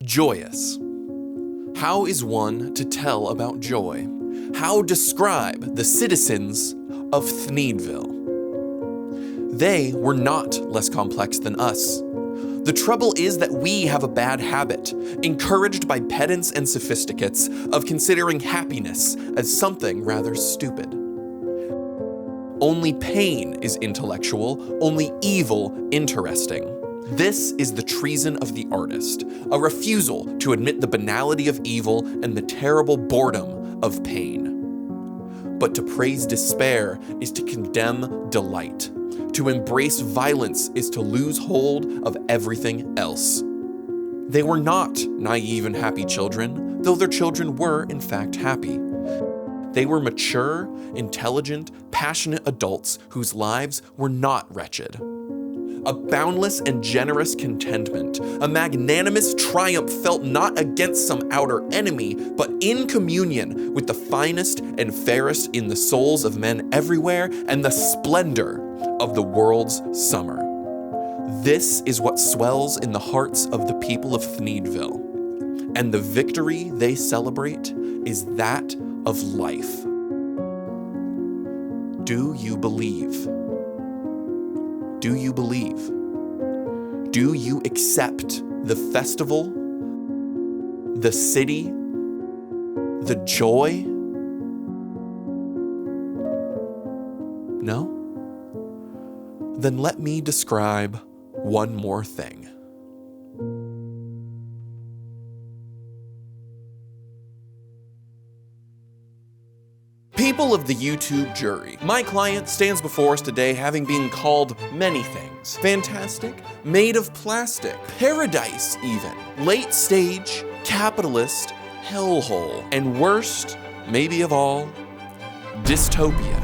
Joyous. How is one to tell about joy? How describe the citizens of Thneedville? They were not less complex than us. The trouble is that we have a bad habit, encouraged by pedants and sophisticates, of considering happiness as something rather stupid. Only pain is intellectual, only evil interesting. This is the treason of the artist, a refusal to admit the banality of evil and the terrible boredom of pain. But to praise despair is to condemn delight. To embrace violence is to lose hold of everything else. They were not naive and happy children, though their children were in fact happy. They were mature, intelligent, passionate adults whose lives were not wretched. A boundless and generous contentment, a magnanimous triumph felt not against some outer enemy, but in communion with the finest and fairest in the souls of men everywhere and the splendor of the world's summer. This is what swells in the hearts of the people of Thneedville, and the victory they celebrate is that of life. Do you believe? Do you believe? Do you accept the festival, the city, the joy? No? Then let me describe one more thing. People of the YouTube jury, my client stands before us today having been called many things. Fantastic, made of plastic, paradise even, late stage, capitalist, hellhole, and worst, maybe of all, dystopia.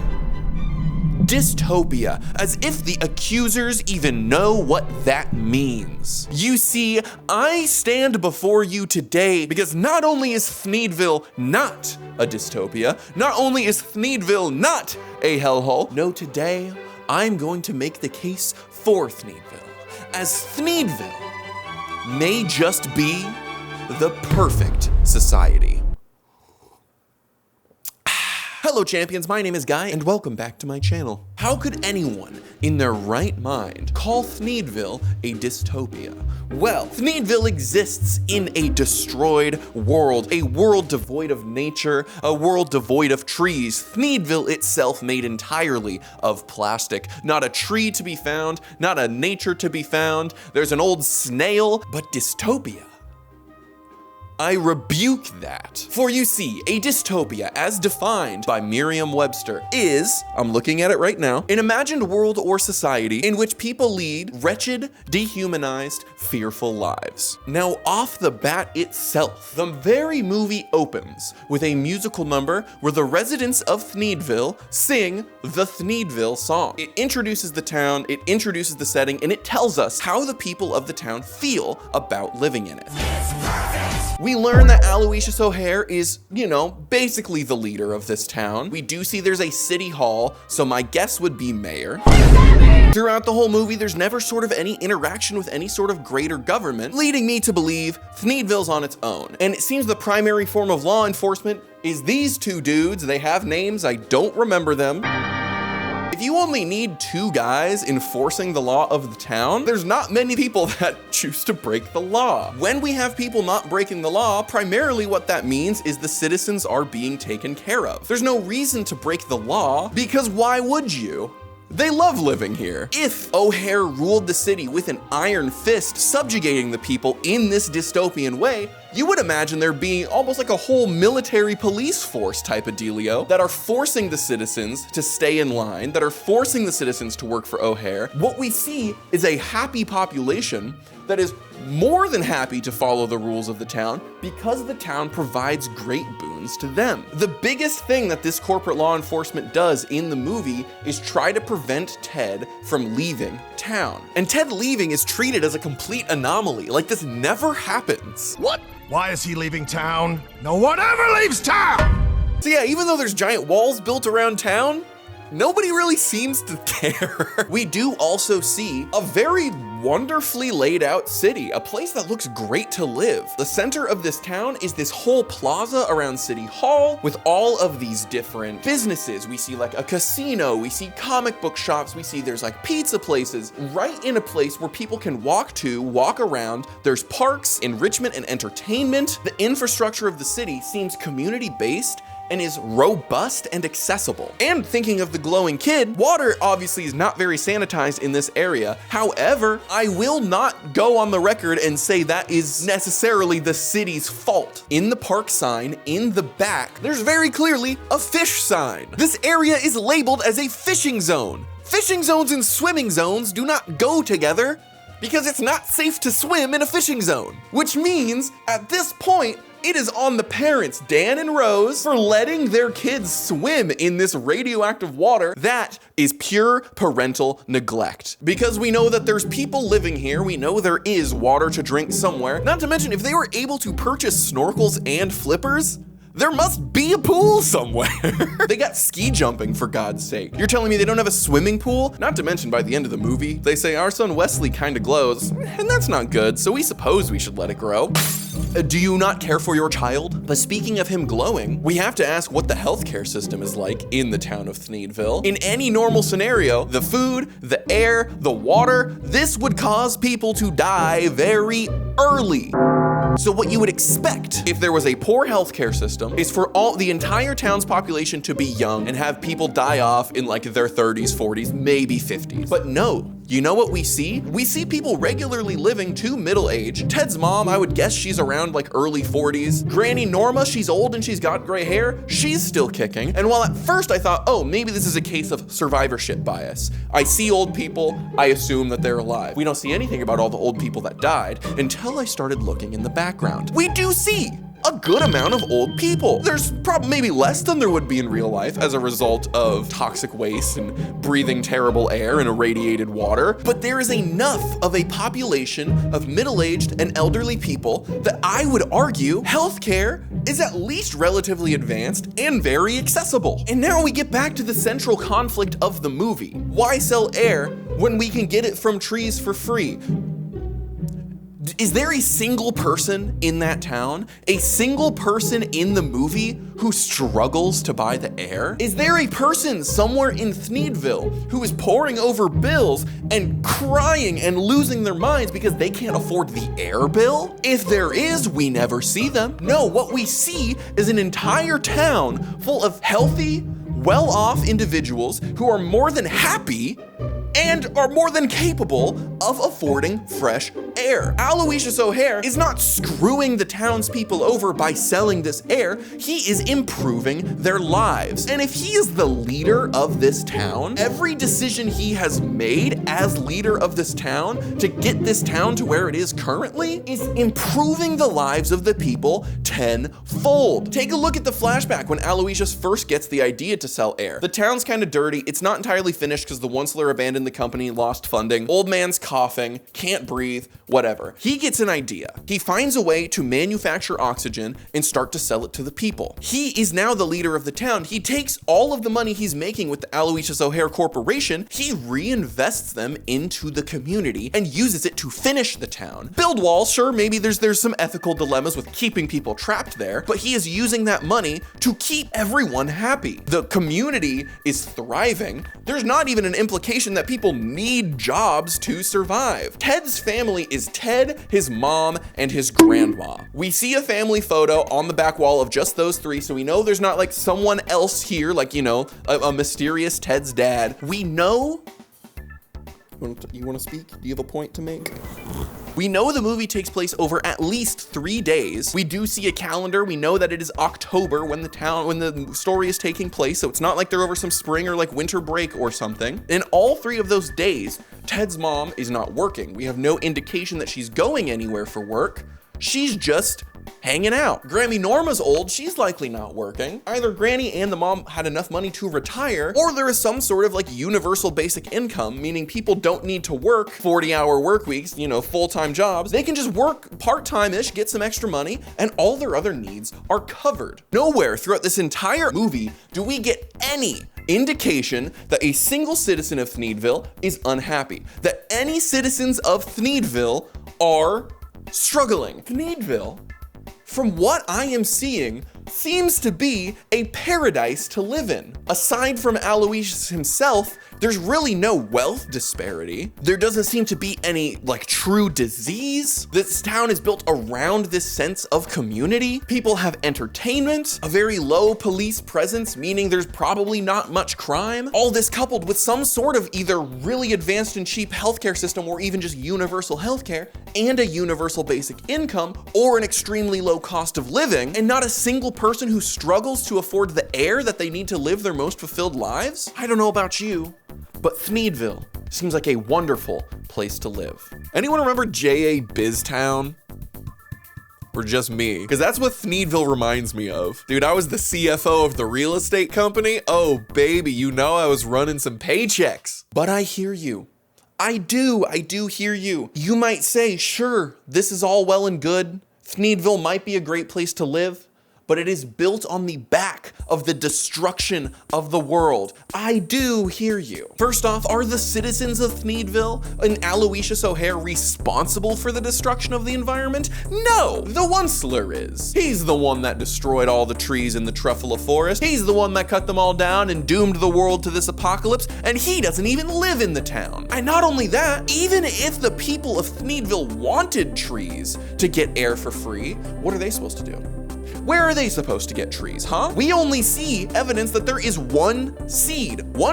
Dystopia, as if the accusers even know what that means. You see, I stand before you today because not only is Thneedville not a dystopia, not only is Thneedville not a hellhole, no, today I'm going to make the case for Thneedville, as Thneedville may just be the perfect society. Hello champions, my name is Guy and welcome back to my channel. How could anyone in their right mind call Thneedville a dystopia? Well, Thneedville exists in a destroyed world, a world devoid of nature, a world devoid of trees. Thneedville itself made entirely of plastic. Not a tree to be found, not a nature to be found. There's an old snail, but dystopia. I rebuke that. For you see, a dystopia, as defined by Merriam-Webster, is, I'm looking at it right now, an imagined world or society in which people lead wretched, dehumanized, fearful lives. Now, off the bat itself, the very movie opens with a musical number where the residents of Thneedville sing the Thneedville song. It introduces the town, it introduces the setting, and it tells us how the people of the town feel about living in it. We learn that Aloysius O'Hare is, basically the leader of this town. We do see there's a city hall, so my guess would be mayor. Throughout the whole movie, there's never sort of any interaction with any sort of greater government, leading me to believe Thneedville's on its own. And it seems the primary form of law enforcement is these two dudes. They have names, I don't remember them. If you only need two guys enforcing the law of the town, there's not many people that choose to break the law. When we have people not breaking the law, primarily what that means is the citizens are being taken care of. There's no reason to break the law, because why would you? They love living here. If O'Hare ruled the city with an iron fist, subjugating the people in this dystopian way, you would imagine there being almost like a whole military police force type of dealio that are forcing the citizens to stay in line, that are forcing the citizens to work for O'Hare. What we see is a happy population that is more than happy to follow the rules of the town because the town provides great boons to them. The biggest thing that this corporate law enforcement does in the movie is try to prevent Ted from leaving town. And Ted leaving is treated as a complete anomaly, like this never happens. What? Why is he leaving town? No one ever leaves town! So yeah, even though there's giant walls built around town, Nobody really seems to care. We do also see a very wonderfully laid out city, a place that looks great to live. The center of this town is this whole plaza around City Hall with all of these different businesses. We see like a casino, we see comic book shops, we see there's like pizza places, right in a place where people can walk around. There's parks, enrichment and entertainment. The infrastructure of the city seems community-based and is robust and accessible. And thinking of the glowing kid, water obviously is not very sanitized in this area. However, I will not go on the record and say that is necessarily the city's fault. In the park sign, in the back, there's very clearly a fish sign. This area is labeled as a fishing zone. Fishing zones and swimming zones do not go together because it's not safe to swim in a fishing zone. Which means, at this point, it is on the parents, Dan and Rose, for letting their kids swim in this radioactive water. That is pure parental neglect. Because we know that there's people living here, we know there is water to drink somewhere. Not to mention, if they were able to purchase snorkels and flippers, there must be a pool somewhere. They got ski jumping, for God's sake. You're telling me they don't have a swimming pool? Not to mention, by the end of the movie, they say our son Wesley kinda glows, and that's not good, so we suppose we should let it grow. Do you not care for your child? But speaking of him glowing, we have to ask what the healthcare system is like in the town of Thneedville. In any normal scenario, the food, the air, the water, this would cause people to die very early. So what you would expect if there was a poor healthcare system is for the entire town's population to be young and have people die off in like their 30s, 40s, maybe 50s. But no, you know what we see? We see people regularly living to middle age. Ted's mom, I would guess she's around like early 40s. Granny Norma, she's old and she's got gray hair. She's still kicking. And while at first I thought, oh, maybe this is a case of survivorship bias. I see old people, I assume that they're alive. We don't see anything about all the old people that died until I started looking in the background. We do see a good amount of old people. There's probably maybe less than there would be in real life as a result of toxic waste and breathing terrible air and irradiated water, but there is enough of a population of middle-aged and elderly people that I would argue healthcare is at least relatively advanced and very accessible. And now we get back to the central conflict of the movie. Why sell air when we can get it from trees for free? Is there a single person in that town, a single person in the movie who struggles to buy the air? Is there a person somewhere in Thneedville who is poring over bills and crying and losing their minds because they can't afford the air bill? If there is, we never see them. No, what we see is an entire town full of healthy, well-off individuals who are more than happy and are more than capable of affording fresh air. Aloysius O'Hare is not screwing the townspeople over by selling this air, he is improving their lives. And if he is the leader of this town, every decision he has made as leader of this town to get this town to where it is currently is improving the lives of the people tenfold. Take a look at the flashback when Aloysius first gets the idea to sell air. The town's kind of dirty, it's not entirely finished because the Onceler abandoned the company, lost funding, old man's coughing, can't breathe, whatever. He gets an idea. He finds a way to manufacture oxygen and start to sell it to the people. He is now the leader of the town. He takes all of the money he's making with the Aloysius O'Hare Corporation, he reinvests them into the community and uses it to finish the town. Build walls, sure, maybe there's some ethical dilemmas with keeping people trapped there, but he is using that money to keep everyone happy. The community is thriving. There's not even an implication that people need jobs to survive. Ted's family is Ted, his mom, and his grandma. We see a family photo on the back wall of just those three, so we know there's not like someone else here, like, you know, a mysterious Ted's dad. We know. You want to speak? Do you have a point to make? We know the movie takes place over at least 3 days. We do see a calendar. We know that it is October when the story is taking place. So it's not like they're over some spring or like winter break or something. In all 3 of those days, Ted's mom is not working. We have no indication that she's going anywhere for work. She's just hanging out. Granny Norma's old, she's likely not working. Either Granny and the mom had enough money to retire, or there is some sort of like universal basic income, meaning people don't need to work 40-hour work weeks, you know, full-time jobs. They can just work part-time-ish, get some extra money, and all their other needs are covered. Nowhere throughout this entire movie do we get any indication that a single citizen of Thneedville is unhappy, that any citizens of Thneedville are struggling. Thneedville, from what I am seeing, seems to be a paradise to live in. Aside from Aloysius himself, there's really no wealth disparity. There doesn't seem to be any true disease. This town is built around this sense of community. People have entertainment, a very low police presence, meaning there's probably not much crime. All this coupled with some sort of either really advanced and cheap healthcare system or even just universal healthcare and a universal basic income or an extremely low cost of living, and not a single person who struggles to afford the air that they need to live their most fulfilled lives. I don't know about you, but Thneedville seems like a wonderful place to live. Anyone remember J.A. Biztown? Or just me? Because that's what Thneedville reminds me of. Dude, I was the CFO of the real estate company. Oh, baby, you know I was running some paychecks. But I hear you. I do hear you. You might say, sure, this is all well and good. Thneedville might be a great place to live, but it is built on the back of the destruction of the world. I do hear you. First off, are the citizens of Thneedville and Aloysius O'Hare responsible for the destruction of the environment? No, the Onceler is. He's the one that destroyed all the trees in the Truffula Forest. He's the one that cut them all down and doomed the world to this apocalypse, and he doesn't even live in the town. And not only that, even if the people of Thneedville wanted trees to get air for free, what are they supposed to do? Where are they supposed to get trees, huh? We only see evidence that there is one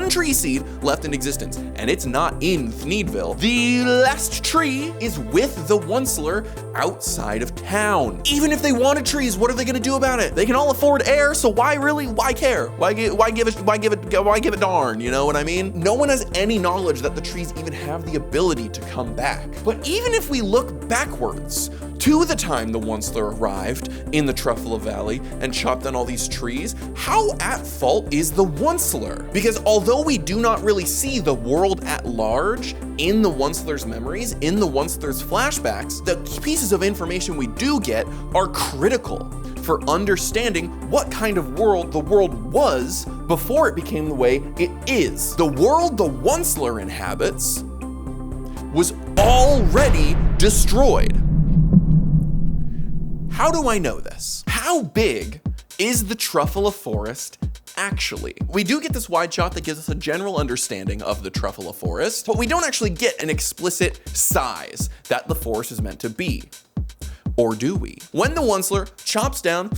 tree seed left in existence, and it's not in Thneedville. The last tree is with the Onceler outside of town. Even if they wanted trees, what are they gonna do about it? They can all afford air, so why care? Why give it darn, you know what I mean? No one has any knowledge that the trees even have the ability to come back. But even if we look backwards to the time the Onceler arrived in the Truffula Valley and chopped down all these trees, how at fault is the Onceler? Because although we do not really see the world at large in the Onceler's memories, in the Onceler's flashbacks, the pieces of information we do get are critical for understanding what kind of world the world was before it became the way it is. The world the Onceler inhabits was already destroyed. How do I know this? How big is the Truffula Forest actually? We do get this wide shot that gives us a general understanding of the Truffula Forest, but we don't actually get an explicit size that the forest is meant to be. Or do we? When the Onceler chops down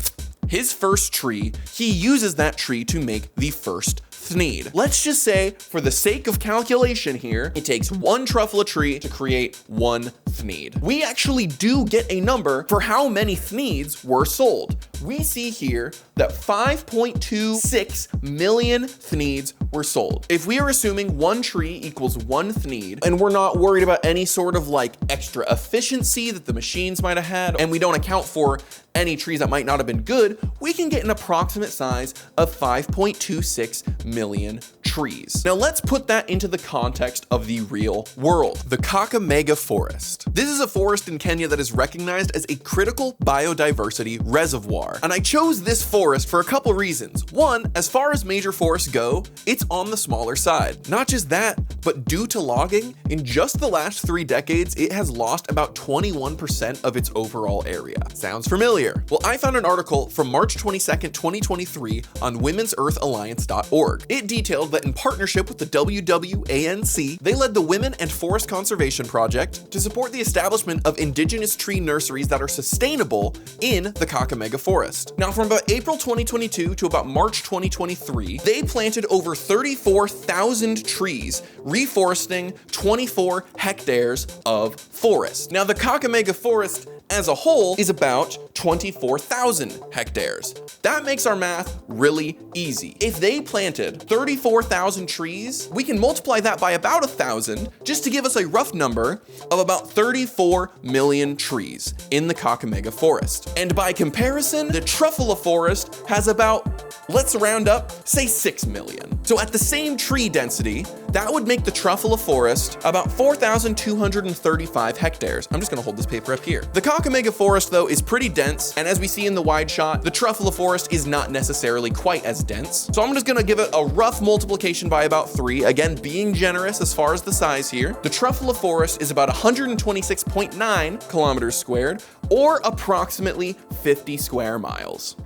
his first tree, he uses that tree to make the first Thneed. Let's just say, for the sake of calculation here, it takes one Truffula tree to create one Thneed. We actually do get a number for how many Thneeds were sold. We see here that 5.26 million Thneeds were sold. If we are assuming one tree equals one Thneed, and we're not worried about any sort of extra efficiency that the machines might have had, and we don't account for any trees that might not have been good, we can get an approximate size of 5.26 million trees. Now let's put that into the context of the real world. The Kakamega Forest. This is a forest in Kenya that is recognized as a critical biodiversity reservoir. And I chose this forest for a couple reasons. One, as far as major forests go, it's on the smaller side. Not just that, but due to logging, in just the last 3 decades, it has lost about 21% of its overall area. Sounds familiar? Well, I found an article from March 22nd, 2023 on women'searthalliance.org. It detailed that in partnership with the WWANC, they led the Women and Forest Conservation Project to support the establishment of indigenous tree nurseries that are sustainable in the Kakamega Forest. Now, from about April 2022 to about March 2023, they planted over 34,000 trees, reforesting 24 hectares of forest. Now, the Kakamega Forest as a whole is about 24,000 hectares. That makes our math really easy. If they planted 34,000 trees, we can multiply that by about 1,000 just to give us a rough number of about 34 million trees in the Kakamega Forest. And by comparison, the Truffula Forest has about, let's round up, say 6 million. So at the same tree density, That would make the Truffula Forest about 4,235 hectares. I'm just gonna hold this paper up here. The Kakamega Forest, though, is pretty dense, and as we see in the wide shot, the Truffula Forest is not necessarily quite as dense. So I'm just gonna give it a rough multiplication by about 3, again, being generous as far as the size here. The Truffula Forest is about 126.9 kilometers squared, or approximately 50 square miles.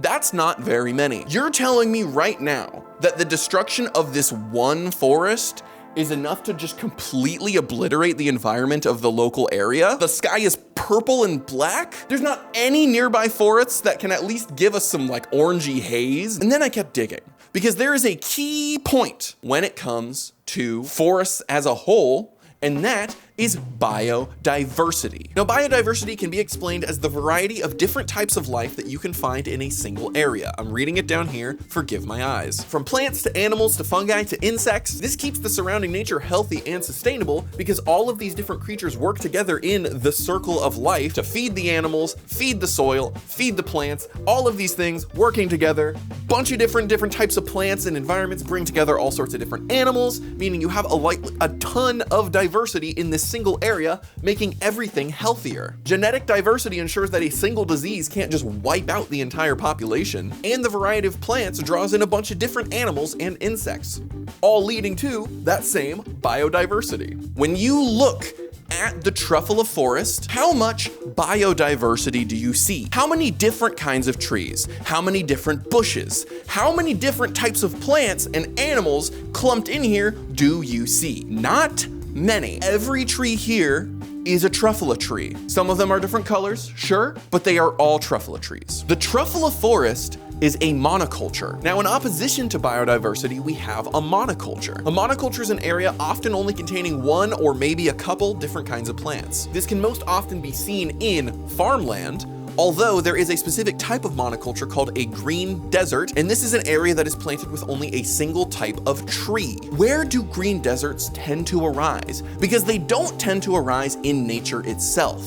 That's not very many. You're telling me right now that the destruction of this one forest is enough to just completely obliterate the environment of the local area? The sky is purple and black? There's not any nearby forests that can at least give us some like orangey haze. And then I kept digging, because there is a key point when it comes to forests as a whole, and that is biodiversity. Now, biodiversity can be explained as the variety of different types of life that you can find in a single area. I'm reading it down here, forgive my eyes. From plants to animals to fungi to insects, this keeps the surrounding nature healthy and sustainable because all of these different creatures work together in the circle of life to feed the animals, feed the soil, feed the plants, all of these things working together. Bunch of different types of plants and environments bring together all sorts of different animals, meaning you have a ton of diversity in this single area, making everything healthier. Genetic diversity ensures that a single disease can't just wipe out the entire population, and the variety of plants draws in a bunch of different animals and insects, all leading to that same biodiversity. When you look at the Truffula Forest, how much biodiversity do you see? How many different kinds of trees? How many different bushes? How many different types of plants and animals clumped in here do you see? Not many. Every tree here is a truffula tree. Some of them are different colors, sure, but they are all truffula trees. The Truffula Forest is a monoculture. Now, in opposition to biodiversity, we have a monoculture. A monoculture is an area often only containing one or maybe a couple different kinds of plants. This can most often be seen in farmland, although there is a specific type of monoculture called a green desert, and this is an area that is planted with only a single type of tree. Where do green deserts tend to arise? Because they don't tend to arise in nature itself.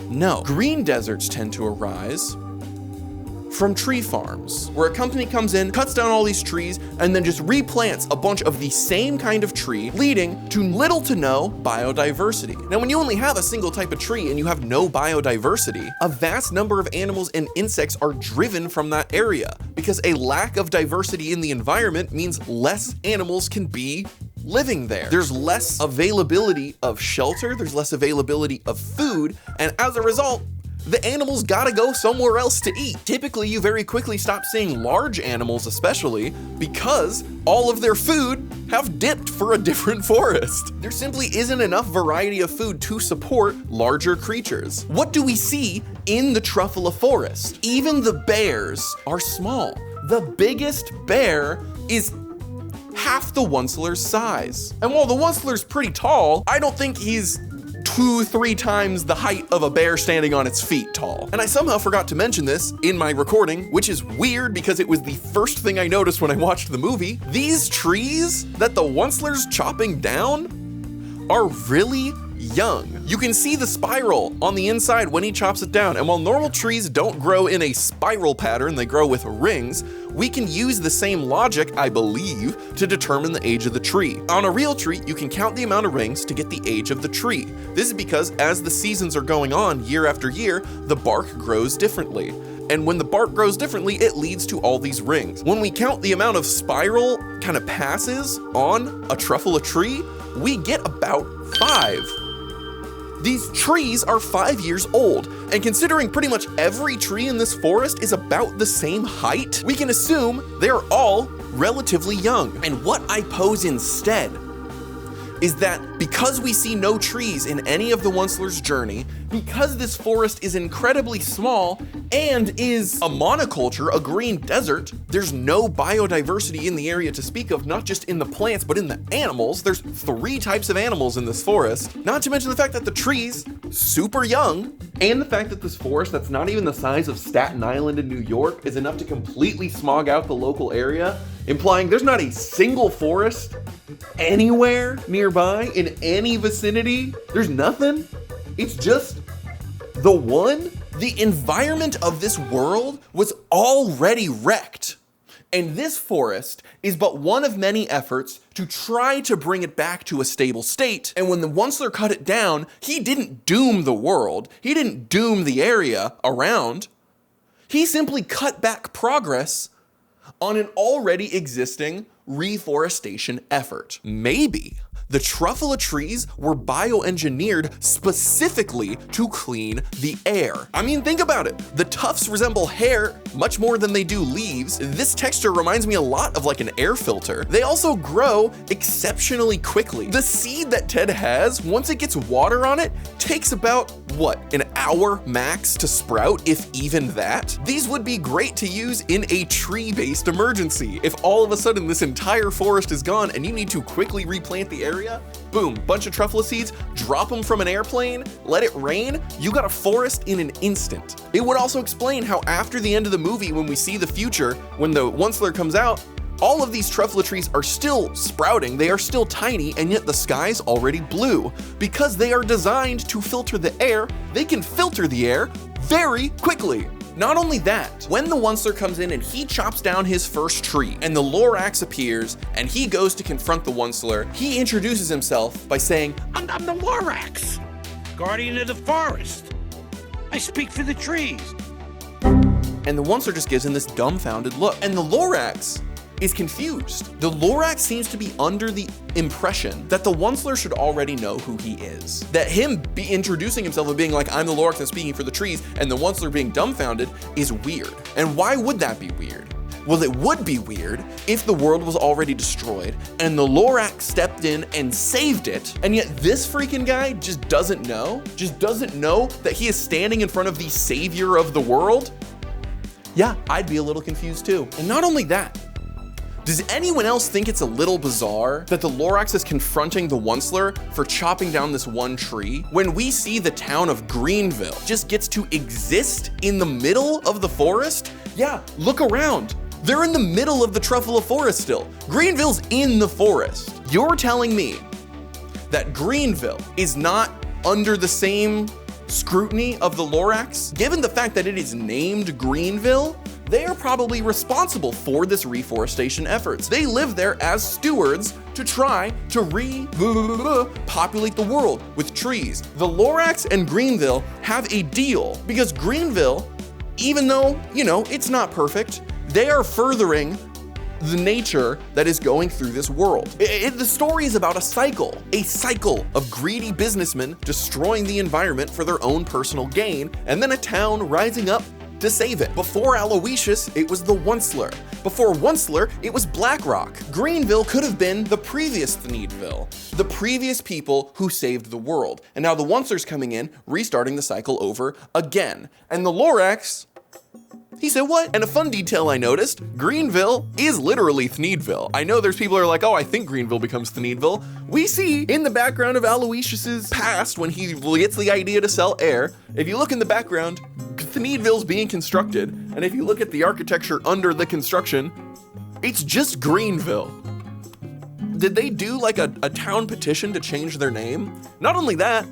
No, green deserts tend to arise from tree farms, where a company comes in, cuts down all these trees, and then just replants a bunch of the same kind of tree, leading to little to no biodiversity. Now, when you only have a single type of tree and you have no biodiversity, a vast number of animals and insects are driven from that area, because a lack of diversity in the environment means less animals can be living there. There's less availability of shelter, there's less availability of food, and as a result, the animals gotta go somewhere else to eat. Typically, you very quickly stop seeing large animals, especially because all of their food have dipped for a different forest. There simply isn't enough variety of food to support larger creatures. What do we see in the Truffula Forest? Even the bears are small. The biggest bear is half the Onceler's size. And while the Onceler's pretty tall, I don't think he's 2-3 times the height of a bear standing on its feet tall. And I somehow forgot to mention this in my recording, which is weird because it was the first thing I noticed when I watched the movie. These trees that the Onceler's chopping down are really young. You can see the spiral on the inside when he chops it down, and while normal trees don't grow in a spiral pattern, they grow with rings, we can use the same logic, I believe, to determine the age of the tree. On a real tree, you can count the amount of rings to get the age of the tree. This is because as the seasons are going on year after year, the bark grows differently. And when the bark grows differently, it leads to all these rings. When we count the amount of spiral kind of passes on a truffula tree, we get about 5. These trees are 5 years old, and considering pretty much every tree in this forest is about the same height, we can assume they're all relatively young. And what I pose instead is that because we see no trees in any of the Onceler's journey, because this forest is incredibly small and is a monoculture, a green desert, there's no biodiversity in the area to speak of, not just in the plants, but in the animals. There's 3 types of animals in this forest, not to mention the fact that the trees, super young, and the fact that this forest that's not even the size of Staten Island in New York is enough to completely smog out the local area, implying there's not a single forest anywhere nearby in any vicinity. There's nothing. It's just the one. The environment of this world was already wrecked. And this forest is but one of many efforts to try to bring it back to a stable state. And when the Onceler cut it down, he didn't doom the world. He didn't doom the area around. He simply cut back progress on an already existing reforestation effort. Maybe the truffula trees were bioengineered specifically to clean the air. I mean, think about it. The tufts resemble hair much more than they do leaves. This texture reminds me a lot of like an air filter. They also grow exceptionally quickly. The seed that Ted has, once it gets water on it, takes about, what, an hour max to sprout, if even that? These would be great to use in a tree-based emergency. If all of a sudden this entire forest is gone and you need to quickly replant the area, boom, bunch of truffula seeds, drop them from an airplane, let it rain, you got a forest in an instant. It would also explain how after the end of the movie, when we see the future, when the Onceler comes out, all of these truffula trees are still sprouting, they are still tiny, and yet the sky's already blue. Because they are designed to filter the air, they can filter the air very quickly. Not only that, when the Onceler comes in and he chops down his first tree, and the Lorax appears, and he goes to confront the Onceler, he introduces himself by saying, I'm the Lorax, guardian of the forest. I speak for the trees. And the Onceler just gives him this dumbfounded look. And the Lorax is confused. The Lorax seems to be under the impression that the Onceler should already know who he is. That him be introducing himself and being like, I'm the Lorax and speaking for the trees, and the Onceler being dumbfounded is weird. And why would that be weird? Well, it would be weird if the world was already destroyed and the Lorax stepped in and saved it, and yet this freaking guy just doesn't know that he is standing in front of the savior of the world. Yeah, I'd be a little confused too. And not only that, does anyone else think it's a little bizarre that the Lorax is confronting the Onceler for chopping down this one tree when we see the town of Greenville just gets to exist in the middle of the forest? Yeah, look around. They're in the middle of the truffula forest still. Greenville's in the forest. You're telling me that Greenville is not under the same scrutiny of the Lorax? Given the fact that it is named Greenville, they are probably responsible for this reforestation efforts. They live there as stewards to try to populate the world with trees. The Lorax and Greenville have a deal because Greenville, even though, it's not perfect, they are furthering the nature that is going through this world. The story is about a cycle of greedy businessmen destroying the environment for their own personal gain, and then a town rising up to save it. Before Aloysius, it was the Onceler. Before Onceler, it was Blackrock. Greenville could have been the previous Thneedville, the previous people who saved the world. And now the Onceler's coming in, restarting the cycle over again. And the Lorax, he said, what? And a fun detail I noticed, Greenville is literally Thneedville. I know there's people who are like, oh, I think Greenville becomes Thneedville. We see in the background of Aloysius's past when he gets the idea to sell air, if you look in the background, Thneedville's being constructed. And if you look at the architecture under the construction, it's just Greenville. Did they do like a town petition to change their name? Not only that,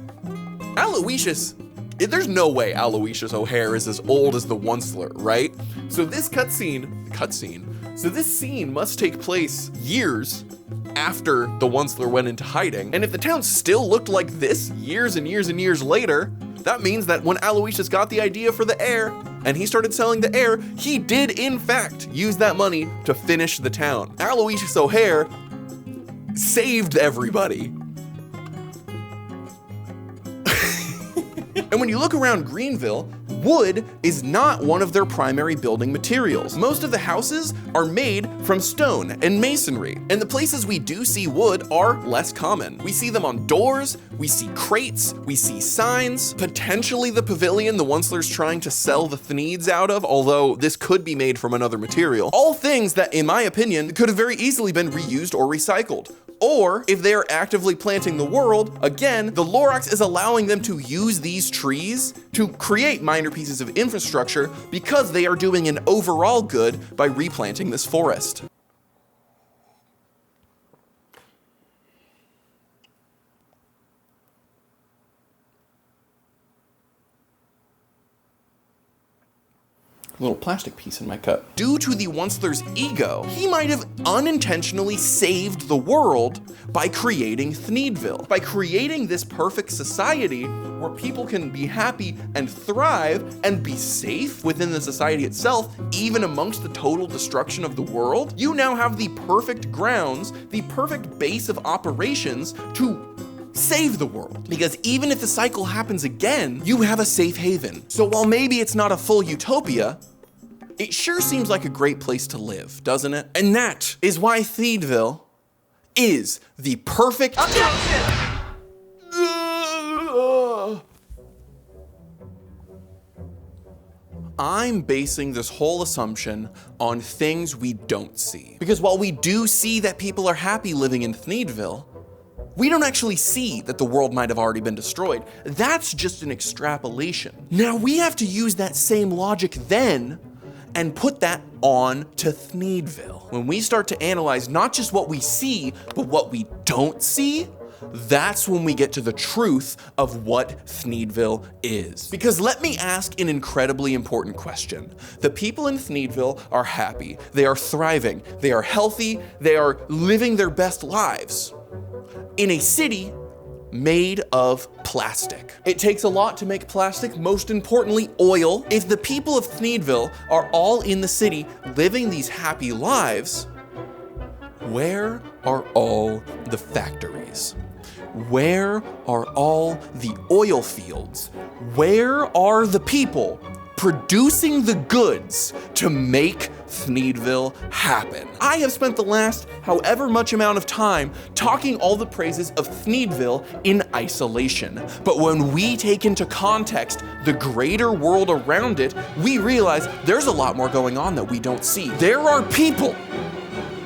Aloysius, there's no way Aloysius O'Hare is as old as the Onceler, right? So this so this scene must take place years after the Onceler went into hiding. And if the town still looked like this years and years and years later, that means that when Aloysius got the idea for the air and he started selling the air, he did in fact use that money to finish the town. Aloysius O'Hare saved everybody. And when you look around Greenville, wood is not one of their primary building materials. Most of the houses are made from stone and masonry, and the places we do see wood are less common. We see them on doors, we see crates, we see signs, potentially the pavilion the Onceler's trying to sell the Thneeds out of, although this could be made from another material. All things that, in my opinion, could have very easily been reused or recycled. Or if they are actively planting the world, again, the Lorax is allowing them to use these trees to create minor pieces of infrastructure because they are doing an overall good by replanting this forest. little plastic piece in my cup. Due to the Onceler's ego, he might have unintentionally saved the world by creating Thneedville. By creating this perfect society where people can be happy and thrive and be safe within the society itself, even amongst the total destruction of the world, you now have the perfect grounds, the perfect base of operations to save the world. Because even if the cycle happens again, you have a safe haven. So while maybe it's not a full utopia, it sure seems like a great place to live, doesn't it? And that is why Thneedville is the perfect— I'm basing this whole assumption on things we don't see. Because while we do see that people are happy living in Thneedville, we don't actually see that the world might have already been destroyed. That's just an extrapolation. Now we have to use that same logic then and put that on to Thneedville. When we start to analyze not just what we see, but what we don't see, that's when we get to the truth of what Thneedville is. Because let me ask an incredibly important question. The people in Thneedville are happy, they are thriving, they are healthy, they are living their best lives in a city made of plastic. It takes a lot to make plastic, most importantly, oil. If the people of Thneedville are all in the city living these happy lives, where are all the factories? Where are all the oil fields? Where are the people producing the goods to make Thneedville happen? I have spent the last however much amount of time talking all the praises of Thneedville in isolation. But when we take into context the greater world around it, we realize there's a lot more going on that we don't see. There are people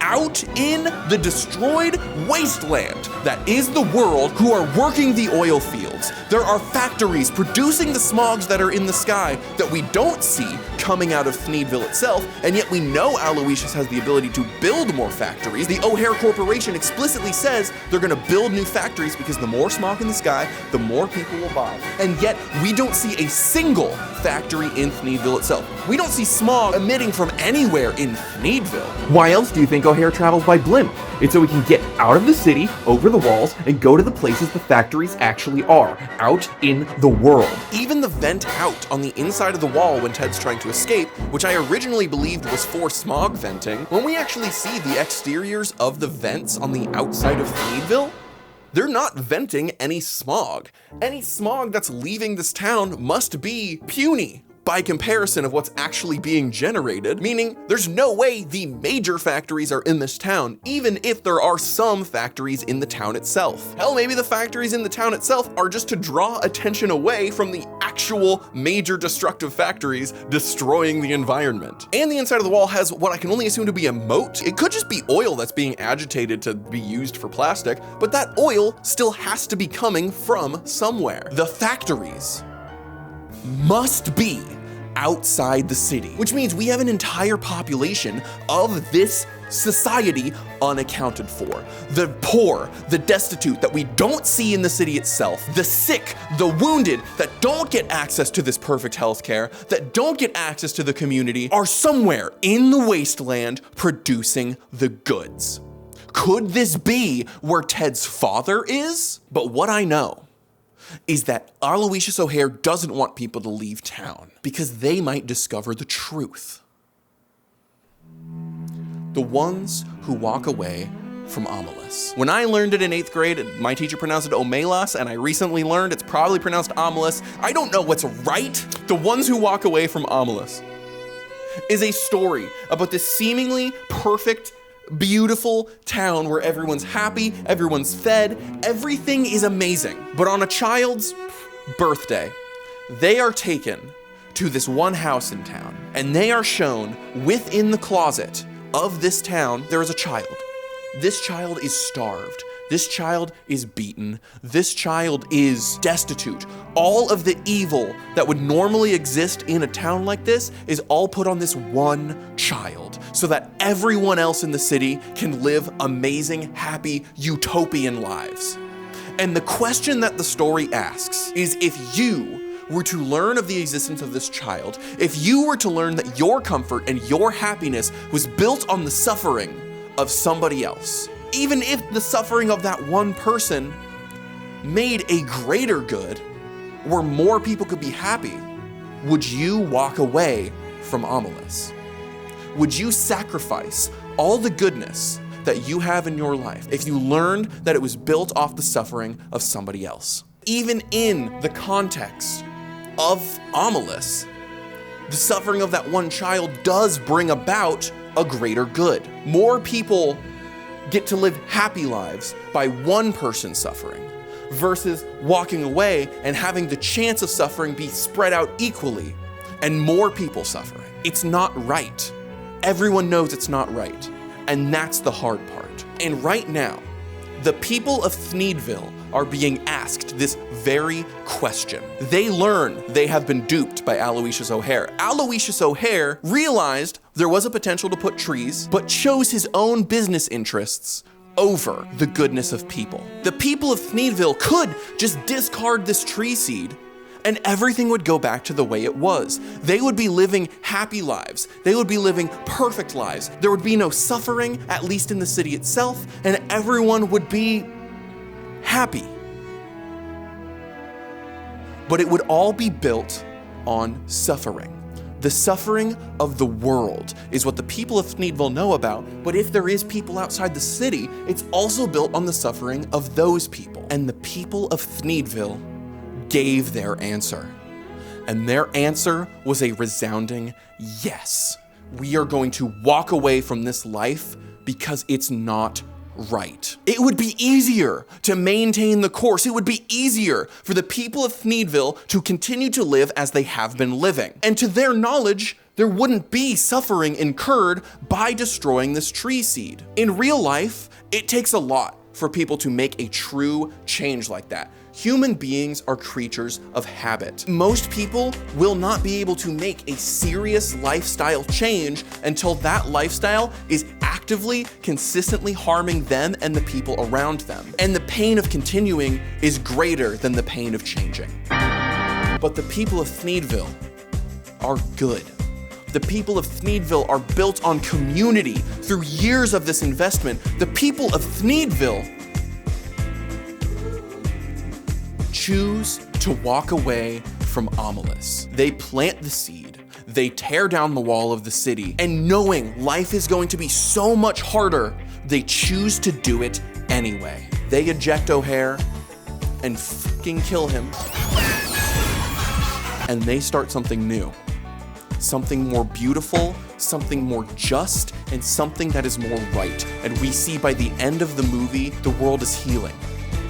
out in the destroyed wasteland that is the world who are working the oil fields. There are factories producing the smogs that are in the sky that we don't see coming out of Thneedville itself, and yet we know Aloysius has the ability to build more factories. The O'Hare Corporation explicitly says they're gonna build new factories because the more smog in the sky, the more people will buy. And yet we don't see a single factory in Thneedville itself. We don't see smog emitting from anywhere in Thneedville. Why else do you think O'Hare travels by blimp? It's so we can get out of the city, over the walls, and go to the places the factories actually are, out in the world. Even the vent out on the inside of the wall when Ted's trying to escape, which I originally believed was for smog venting, when we actually see the exteriors of the vents on the outside of Thneedville, they're not venting any smog. Any smog that's leaving this town must be puny by comparison of what's actually being generated, meaning there's no way the major factories are in this town, even if there are some factories in the town itself. Hell, maybe the factories in the town itself are just to draw attention away from the actual major destructive factories destroying the environment. And the inside of the wall has what I can only assume to be a moat. It could just be oil that's being agitated to be used for plastic, but that oil still has to be coming from somewhere. The factories must be outside the city, which means we have an entire population of this society unaccounted for. The poor, the destitute that we don't see in the city itself, the sick, the wounded that don't get access to this perfect healthcare, that don't get access to the community, are somewhere in the wasteland producing the goods. Could this be where Ted's father is? But what I know is that Aloysius O'Hare doesn't want people to leave town because they might discover the truth. The ones who walk away from Omelas. When I learned it in 8th grade, my teacher pronounced it Omelas, and I recently learned it's probably pronounced Omelas. I don't know what's right. The ones who walk away from Omelas is a story about this seemingly perfect, beautiful town where everyone's happy, everyone's fed, everything is amazing. But on a child's birthday, they are taken to this one house in town, and they are shown within the closet of this town, there is a child. This child is starved. This child is beaten. This child is destitute. All of the evil that would normally exist in a town like this is all put on this one child so that everyone else in the city can live amazing, happy, utopian lives. And the question that the story asks is, if you were to learn of the existence of this child, if you were to learn that your comfort and your happiness was built on the suffering of somebody else, even if the suffering of that one person made a greater good where more people could be happy, would you walk away from Omelis? Would you sacrifice all the goodness that you have in your life if you learned that it was built off the suffering of somebody else? Even in the context of Omelis, the suffering of that one child does bring about a greater good. More people get to live happy lives by one person suffering versus walking away and having the chance of suffering be spread out equally and more people suffering. It's not right. Everyone knows it's not right. And that's the hard part. And right now, the people of Thneedville are being asked this very question. They learn they have been duped by Aloysius O'Hare. Aloysius O'Hare realized there was a potential to put trees, but chose his own business interests over the goodness of people. The people of Thneedville could just discard this tree seed and everything would go back to the way it was. They would be living happy lives. They would be living perfect lives. There would be no suffering, at least in the city itself, and everyone would be happy. But it would all be built on suffering. The suffering of the world is what the people of Thneedville know about, but if there is people outside the city, it's also built on the suffering of those people. And the people of Thneedville gave their answer. And their answer was a resounding yes. We are going to walk away from this life because it's not right. It would be easier to maintain the course. It would be easier for the people of Thneedville to continue to live as they have been living. And to their knowledge, there wouldn't be suffering incurred by destroying this tree seed. In real life, it takes a lot for people to make a true change like that. Human beings are creatures of habit. Most people will not be able to make a serious lifestyle change until that lifestyle is actively, consistently harming them and the people around them. And the pain of continuing is greater than the pain of changing. But the people of Thneedville are good. The people of Thneedville are built on community through years of this investment. The people of Thneedville choose to walk away from Omelis. They plant the seed, they tear down the wall of the city, and knowing life is going to be so much harder, they choose to do it anyway. They eject O'Hare and fucking kill him, and they start something new. Something more beautiful, something more just, and something that is more right. And we see by the end of the movie, the world is healing.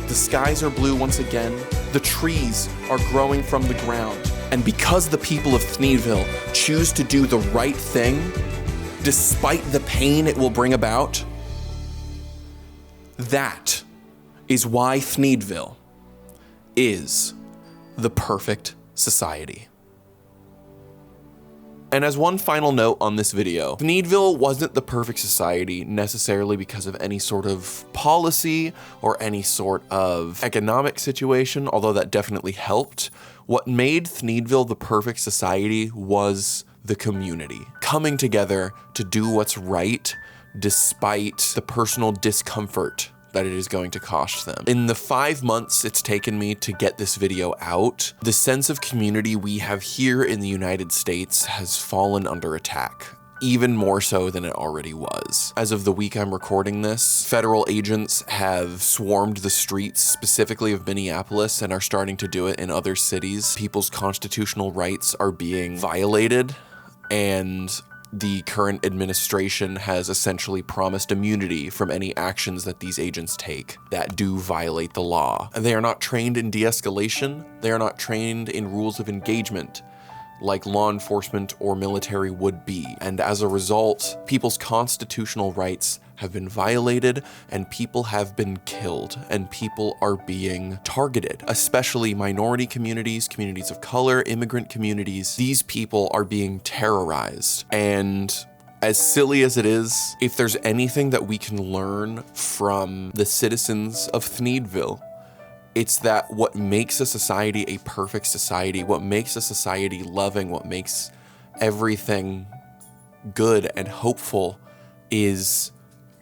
The skies are blue once again, the trees are growing from the ground. And because the people of Thneedville choose to do the right thing, despite the pain it will bring about, that is why Thneedville is the perfect society. And as one final note on this video, Thneedville wasn't the perfect society necessarily because of any sort of policy or any sort of economic situation, although that definitely helped. What made Thneedville the perfect society was the community coming together to do what's right despite the personal discomfort that it is going to cost them. In the 5 months it's taken me to get this video out, the sense of community we have here in the United States has fallen under attack, even more so than it already was. As of the week I'm recording this, federal agents have swarmed the streets, specifically of Minneapolis, and are starting to do it in other cities. People's constitutional rights are being violated, and the current administration has essentially promised immunity from any actions that these agents take that do violate the law. They are not trained in de-escalation. They are not trained in rules of engagement like law enforcement or military would be. And as a result, people's constitutional rights have been violated and people have been killed and people are being targeted, especially minority communities, communities of color, immigrant communities. These people are being terrorized. And as silly as it is, if there's anything that we can learn from the citizens of Thneedville, It's that what makes a society a perfect society, what makes a society loving, what makes everything good and hopeful is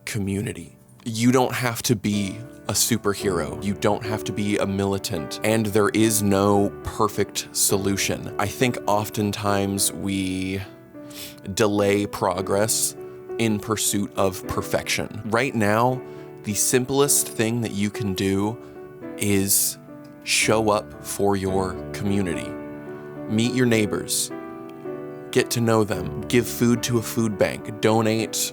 community. You don't have to be a superhero. You don't have to be a militant. And there is no perfect solution. I think oftentimes we delay progress in pursuit of perfection. Right now, the simplest thing that you can do is show up for your community. Meet your neighbors. Get to know them. Give food to a food bank. Donate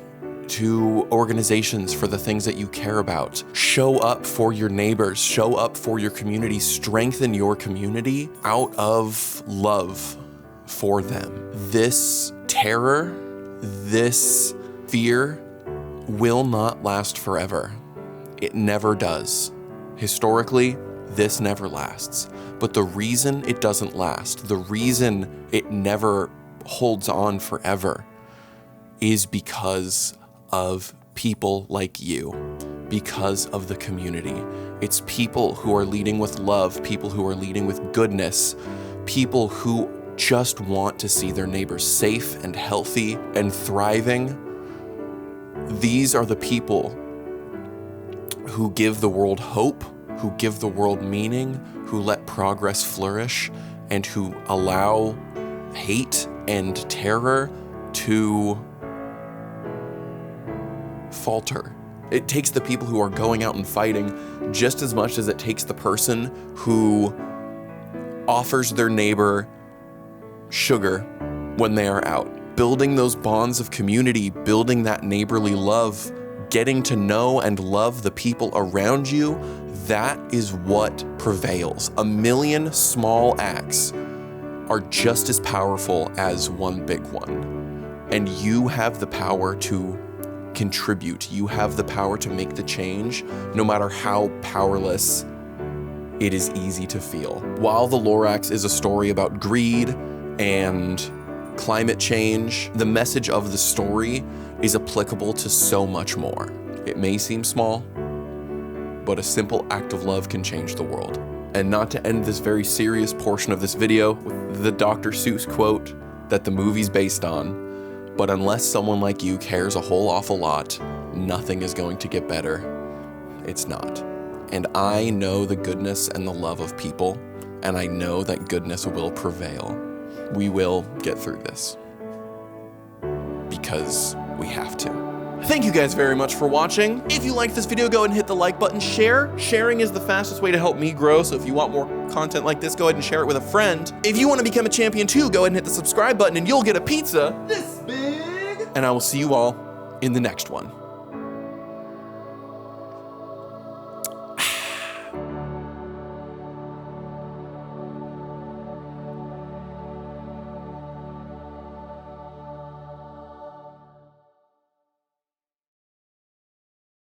to organizations for the things that you care about. Show up for your neighbors. Show up for your community. Strengthen your community out of love for them. This terror, this fear will not last forever. It never does. Historically, this never lasts. But the reason it doesn't last, the reason it never holds on forever, is because of people like you, because of the community. It's people who are leading with love, people who are leading with goodness, people who just want to see their neighbors safe and healthy and thriving. These are the people who give the world hope, who give the world meaning, who let progress flourish, and who allow hate and terror to falter. It takes the people who are going out and fighting just as much as it takes the person who offers their neighbor sugar when they are out. Building those bonds of community, building that neighborly love, getting to know and love the people around you, that is what prevails. A million small acts are just as powerful as one big one. And you have the power to contribute. You have the power to make the change, no matter how powerless it is easy to feel. While the Lorax is a story about greed and climate change, the message of the story is applicable to so much more. It may seem small, but a simple act of love can change the world. And not to end this very serious portion of this video with the Dr. Seuss quote that the movie's based on, but unless someone like you cares a whole awful lot, nothing is going to get better. It's not. And I know the goodness and the love of people, and I know that goodness will prevail. We will get through this. Because we have to. Thank you guys very much for watching. If you liked this video, go ahead and hit the like button. Share. Sharing is the fastest way to help me grow, so if you want more content like this, go ahead and share it with a friend. If you want to become a champion too, go ahead and hit the subscribe button and you'll get a pizza this big. And I will see you all in the next one.